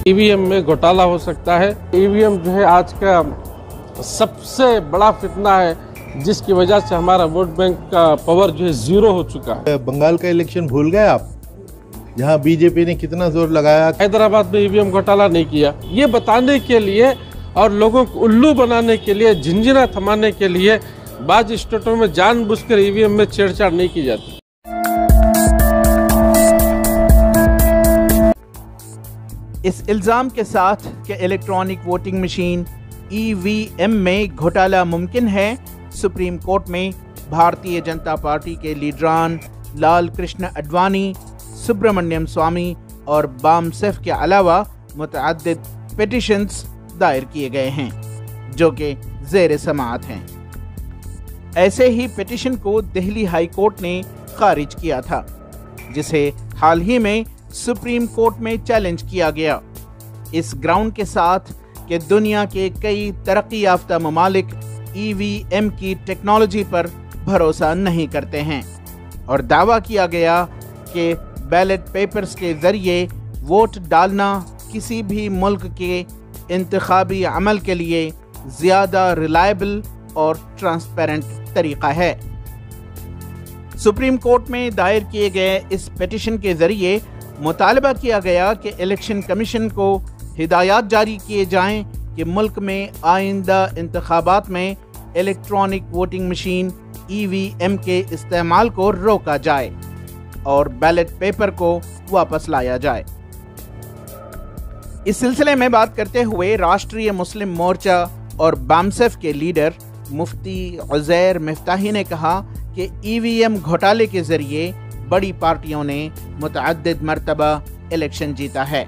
EVM में घोटाला हो सकता है। ईवीएम जो है आज का सबसे बड़ा फितना है, जिसकी वजह से हमारा वोट बैंक का पावर जो है जीरो हो चुका है। बंगाल का इलेक्शन भूल गए आप, जहां बीजेपी ने कितना जोर लगाया। हैदराबाद में ईवीएम घोटाला नहीं किया, ये बताने के लिए और लोगों को उल्लू बनाने के लिए, झिंझिना थमाने के लिए बाज स्टेटों में जानबूझकर ईवीएम में छेड़छाड़ नहीं की जाती। इस इल्जाम के साथ कि इलेक्ट्रॉनिक वोटिंग मशीन ईवीएम में घोटाला मुमकिन है, सुप्रीम कोर्ट में भारतीय जनता पार्टी के लीडरान लाल कृष्ण आडवाणी, सुब्रमण्यम स्वामी और बामसेफ के अलावा मुतअद्दिद पिटिशंस दायर किए गए हैं, जो कि ज़ेर समाअत हैं। ऐसे ही पिटिशन को दिल्ली हाई कोर्ट ने खारिज किया था, जिसे हाल ही में सुप्रीम कोर्ट में चैलेंज किया गया, इस ग्राउंड के साथ कि दुनिया के कई तरक्की याफ्ता ममालिक ईवीएम की टेक्नोलॉजी पर भरोसा नहीं करते हैं और दावा किया गया कि बैलेट पेपर्स के जरिए वोट डालना किसी भी मुल्क के इंतखाबी अमल के लिए ज़्यादा रिलायबल और ट्रांसपेरेंट तरीका है। सुप्रीम कोर्ट में दायर किए गए इस पिटिशन के जरिए मुतालबा किया गया कि इलेक्शन कमीशन को हिदायत जारी किए जाएं कि मुल्क में आइंदा इंतखाबात में इलेक्ट्रॉनिक वोटिंग मशीन ईवीएम के इस्तेमाल को रोका जाए और बैलेट पेपर को वापस लाया जाए। इस सिलसिले में बात करते हुए राष्ट्रीय मुस्लिम मोर्चा और बामसेफ के लीडर मुफ्ती उज़ैर मिफ्ताही ने कहा कि ईवीएम घोटाले के जरिए बड़ी पार्टियों ने मुतअद्दिद मर्तबा इलेक्शन जीता है।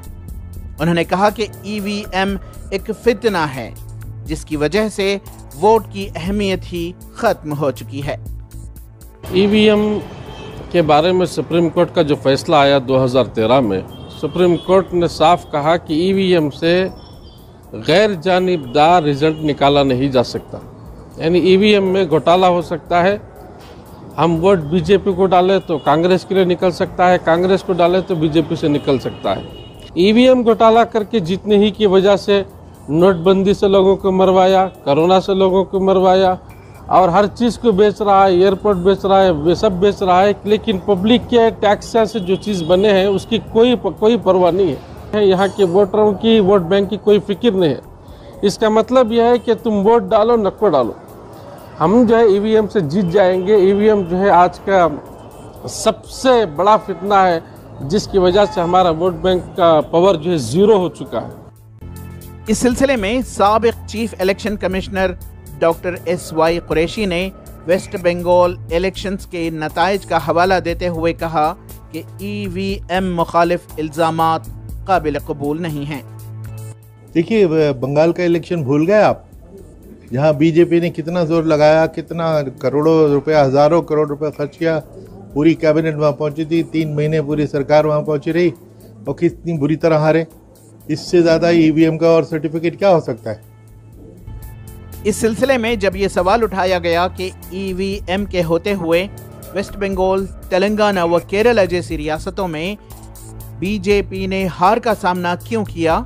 उन्होंने कहा कि ईवीएम एक फितना है, जिसकी वजह से वोट की अहमियत ही खत्म हो चुकी है। ईवीएम के बारे में सुप्रीम कोर्ट का जो फैसला आया 2013 में, सुप्रीम कोर्ट ने साफ कहा कि ईवीएम से गैर जानिबदार रिजल्ट निकाला नहीं जा सकता, यानी ईवीएम में घोटाला हो सकता है। हम वोट बीजेपी को डालें तो कांग्रेस के लिए निकल सकता है, कांग्रेस को डालें तो बीजेपी से निकल सकता है। ईवीएम घोटाला करके जीतने ही की वजह से नोटबंदी से लोगों को मरवाया, कोरोना से लोगों को मरवाया और हर चीज़ को बेच रहा है, एयरपोर्ट बेच रहा है, वे सब बेच रहा है, लेकिन पब्लिक के टैक्स से जो चीज़ बने हैं उसकी कोई परवाह नहीं है। यहाँ के वोटरों की, वोट बैंक की कोई फिक्र नहीं है। इसका मतलब यह है कि तुम वोट डालो नको डालो, हम जो है ईवीएम से जीत जाएंगे। ईवीएम जो है आज का सबसे बड़ा फितना है, जिसकी वजह से हमारा वोट बैंक का पावर जो है जीरो हो चुका है। इस सिलसिले में साबिक chief election commissioner doctor SY Qureshi ने वेस्ट बंगाल इलेक्शंस के नताइज का हवाला देते हुए कहा कि ईवीएम मुखालिफ इल्जामात काबिल कबूल नहीं हैं। देखिए, बंगाल का इलेक्शन भूल गए आप, जहां बीजेपी ने कितना जोर लगाया, कितना करोड़ों रुपया, हजारों करोड़ रुपया खर्च किया, पूरी कैबिनेट वहां पहुंची थी, 3 महीने पूरी सरकार वहां पहुंची रही और कितनी बुरी तरह हारे। इससे ज्यादा ईवीएम का और सर्टिफिकेट क्या हो सकता है। इस सिलसिले में जब ये सवाल उठाया गया कि ईवीएम के होते हुए वेस्ट बंगाल, तेलंगाना व केरला जैसी रियासतों में बीजेपी ने हार का सामना क्यों किया,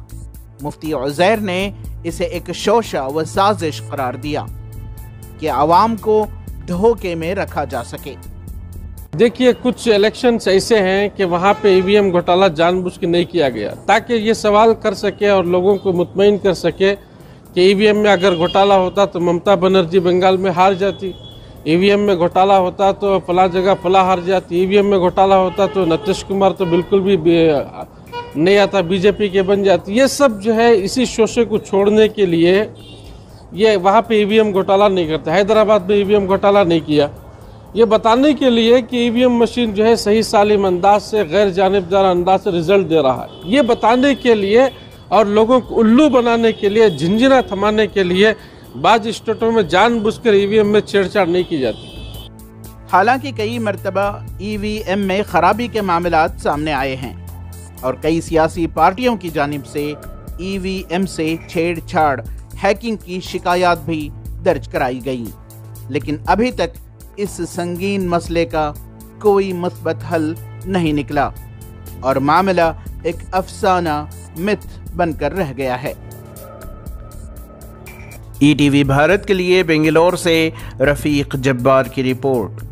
मुफ्ती उज़ैर ने इसे एक शोशा व साजिश करार दिया कि आवाम को धोखे में रखा जा सके। देखिए, कुछ इलेक्शंस ऐसे हैं कि वहाँ पे ईवीएम घोटाला जानबूझ के नहीं किया गया, ताकि ये सवाल कर सके और लोगों को मुतमईन कर सके कि ईवीएम में अगर घोटाला होता तो ममता बनर्जी बंगाल में हार जाती, ईवीएम में घोटाला होता तो फला जगह फला हार जाती, ईवीएम में घोटाला होता तो नीतीश कुमार तो बिल्कुल भी नहीं आता, बीजेपी के बन जाती। ये सब जो है इसी शोशे को छोड़ने के लिए ये वहाँ पे ईवीएम घोटाला नहीं करता, हैदराबाद में ईवीएम घोटाला नहीं किया, ये बताने के लिए कि ईवीएम मशीन जो है सही सालिम अंदाज से, गैर जानिबदार अंदाज से रिजल्ट दे रहा है, ये बताने के लिए और लोगों को उल्लू बनाने के लिए, झिंझिना थमाने के लिए बाज स्टेटों में जानबूझकर ईवीएम में छेड़छाड़ नहीं की जाती। हालांकि कई मरतबा ईवीएम में खराबी के मामलात सामने आए हैं और कई सियासी पार्टियों की जानिब से ईवीएम से छेड़छाड़, हैकिंग की शिकायत भी दर्ज कराई गई, लेकिन अभी तक इस संगीन मसले का कोई मुस्बत हल नहीं निकला और मामला एक अफसाना, मिथ बनकर रह गया है। ईटीवी भारत के लिए बेंगलोर से रफीक जब्बार की रिपोर्ट।